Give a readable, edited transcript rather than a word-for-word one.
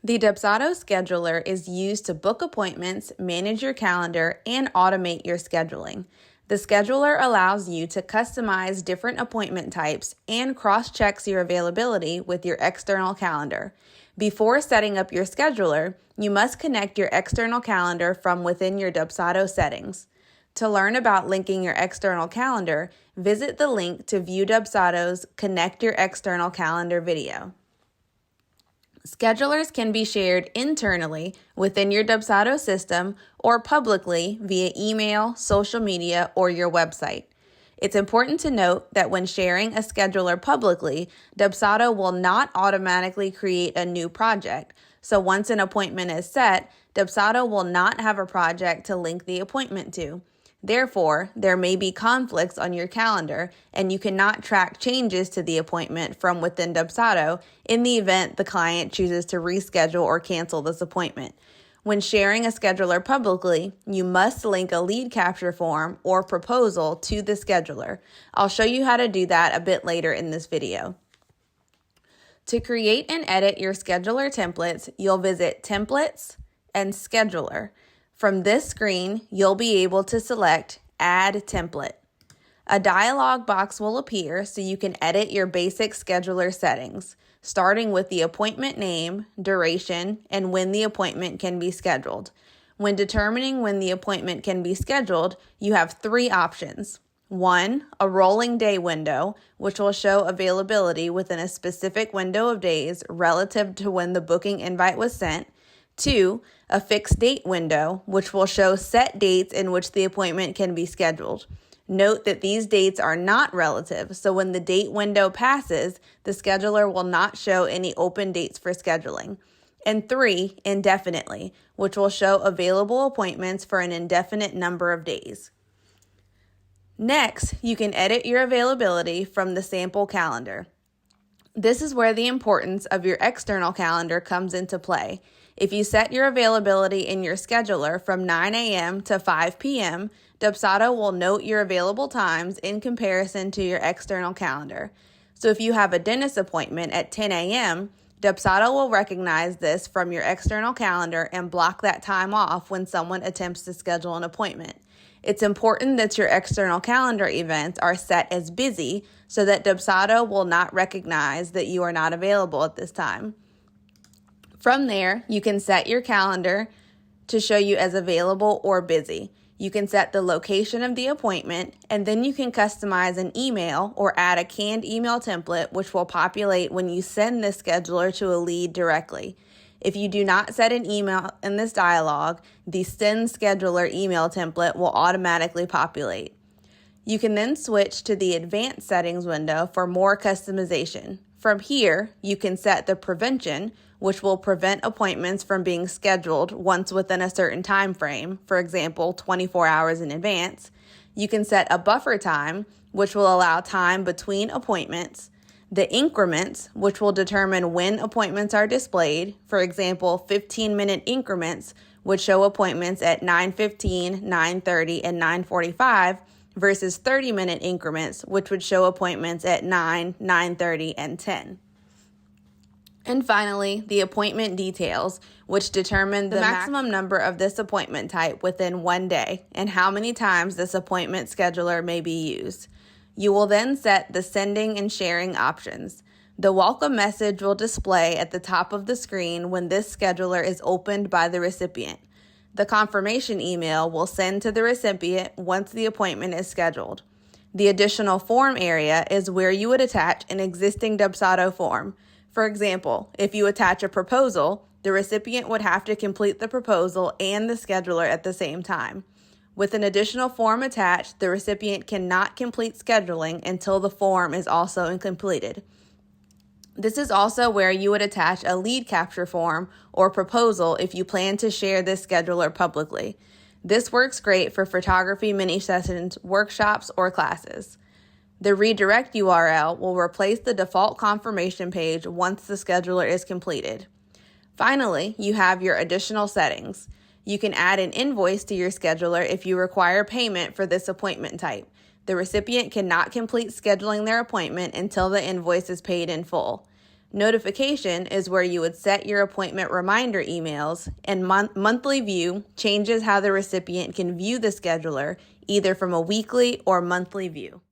The Dubsado scheduler is used to book appointments, manage your calendar, and automate your scheduling. The scheduler allows you to customize different appointment types and cross-checks your availability with your external calendar. Before setting up your scheduler, you must connect your external calendar from within your Dubsado settings. To learn about linking your external calendar, visit the link to view Dubsado's Connect Your External Calendar video. Schedulers can be shared internally within your Dubsado system or publicly via email, social media, or your website. It's important to note that when sharing a scheduler publicly, Dubsado will not automatically create a new project. So once an appointment is set, Dubsado will not have a project to link the appointment to. Therefore, there may be conflicts on your calendar, and you cannot track changes to the appointment from within Dubsado in the event the client chooses to reschedule or cancel this appointment. When sharing a scheduler publicly, you must link a lead capture form or proposal to the scheduler. I'll show you how to do that a bit later in this video. To create and edit your scheduler templates, you'll visit Templates and Scheduler. From this screen, you'll be able to select Add Template. A dialog box will appear so you can edit your basic scheduler settings, starting with the appointment name, duration, and when the appointment can be scheduled. When determining when the appointment can be scheduled, you have three options. 1, a rolling day window, which will show availability within a specific window of days relative to when the booking invite was sent. 2, a fixed date window, which will show set dates in which the appointment can be scheduled. Note that these dates are not relative, so when the date window passes, the scheduler will not show any open dates for scheduling. And 3, indefinitely, which will show available appointments for an indefinite number of days. Next, you can edit your availability from the sample calendar. This is where the importance of your external calendar comes into play. If you set your availability in your scheduler from 9 a.m. to 5 p.m., Dubsado will note your available times in comparison to your external calendar. So if you have a dentist appointment at 10 a.m., Dubsado will recognize this from your external calendar and block that time off when someone attempts to schedule an appointment. It's important that your external calendar events are set as busy so that Dubsado will not recognize that you are not available at this time. From there, you can set your calendar to show you as available or busy. You can set the location of the appointment, and then you can customize an email or add a canned email template, which will populate when you send this scheduler to a lead directly. If you do not set an email in this dialog, the Send Scheduler email template will automatically populate. You can then switch to the Advanced Settings window for more customization. From here, you can set the Prevention, which will prevent appointments from being scheduled once within a certain time frame, for example, 24 hours in advance. You can set a Buffer Time, which will allow time between appointments. The Increments, which will determine when appointments are displayed. For example, 15-minute increments would show appointments at 9:15, 9:30, and 9:45 versus 30-minute increments, which would show appointments at 9, 9:30, and 10. And finally, the appointment details, which determine the maximum number of this appointment type within one day and how many times this appointment scheduler may be used. You will then set the sending and sharing options. The welcome message will display at the top of the screen when this scheduler is opened by the recipient. The confirmation email will send to the recipient once the appointment is scheduled. The additional form area is where you would attach an existing Dubsado form. For example, if you attach a proposal, the recipient would have to complete the proposal and the scheduler at the same time. With an additional form attached, the recipient cannot complete scheduling until the form is also completed. This is also where you would attach a lead capture form or proposal if you plan to share this scheduler publicly. This works great for photography mini sessions, workshops, or classes. The redirect URL will replace the default confirmation page once the scheduler is completed. Finally, you have your additional settings. You can add an invoice to your scheduler if you require payment for this appointment type. The recipient cannot complete scheduling their appointment until the invoice is paid in full. Notification is where you would set your appointment reminder emails, and monthly view changes how the recipient can view the scheduler, either from a weekly or monthly view.